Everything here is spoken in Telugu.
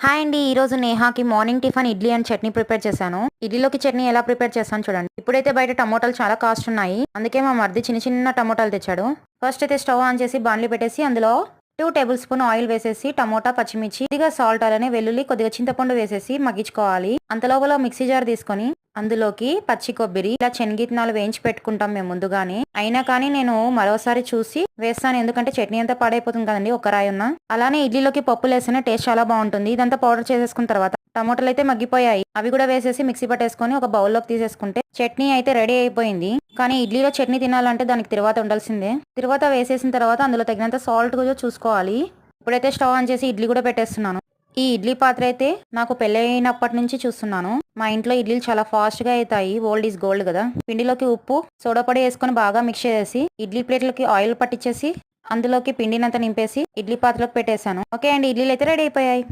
హాయ్ అండి. ఈరోజు నేహాకి morning tiffin idli and chutney prepare చేశాను. ఇడ్లీలోకి చట్నీ ఎలా ప్రిపేర్ చేస్తాను చూడండి. ఇప్పుడైతే బయట టమోటాలు చాలా కాస్ట్ ఉన్నాయి. అందుకే మా మరిది చిన్న చిన్న టమోటాలు తెచ్చాడు. ఫస్ట్ అయితే స్టవ్ ఆన్ చేసి బాండ్లీ పెట్టేసి అందులో 2 టేబుల్ స్పూన్ ఆయిల్ వేసేసి టమోటా, పచ్చిమిర్చి, కొద్దిగా సాల్ట్, అలానే వెల్లుల్లి, కొద్దిగా చింతపండు వేసేసి మగ్గించుకోవాలి. అంతలోపల మిక్సీ జార్ తీసుకొని అందులోకి పచ్చి కొబ్బరి, ఇలా శనగిత్తనాలు వేయించి పెట్టుకుంటాం మేము ముందుగానే. అయినా కానీ నేను మరోసారి చూసి వేస్తాను, ఎందుకంటే చట్నీ అంతా పాడైపోతుంది కదండి ఒక రాయి ఉన్న. అలానే ఇడ్లీలోకి పప్పులు వేస్తేనే టేస్ట్ చాలా బాగుంటుంది. ఇదంతా పౌడర్ చేసేసుకున్న తర్వాత టమోటాలు అయితే మగ్గిపోయాయి. అవి కూడా వేసేసి మిక్సీ పట్టేసుకొని ఒక బౌల్లోకి తీసేసుకుంటే చట్నీ అయితే రెడీ అయిపోయింది. కానీ ఇడ్లీలో చట్నీ తినాలంటే దానికి తిరువాత ఉండాల్సిందే. తిరువాత వేసేసిన తర్వాత అందులో తగినంత సాల్ట్ కూడా చూసుకోవాలి. ఇప్పుడైతే స్టవ్ ఆన్ చేసి ఇడ్లీ కూడా పెట్టేస్తున్నాను. ఈ ఇడ్లీ పాత్ర అయితే నాకు పెళ్ళైనప్పటి నుంచి చూస్తున్నాను. మా ఇంట్లో ఇడ్లీలు చాలా ఫాస్ట్ గా అవుతాయి. ఓల్డ్ ఈజ్ గోల్డ్ కదా. పిండిలోకి ఉప్పు, సోడా పొడి వేసుకొని బాగా మిక్స్ చేసి ఇడ్లీ ప్లేట్లకి ఆయిల్ పట్టించేసి అందులోకి పిండినంత నింపేసి ఇడ్లీ పాత్రలోకి పెట్టేశాను. ఓకే అండి, ఇడ్లీలు అయితే రెడీ అయిపోయాయి.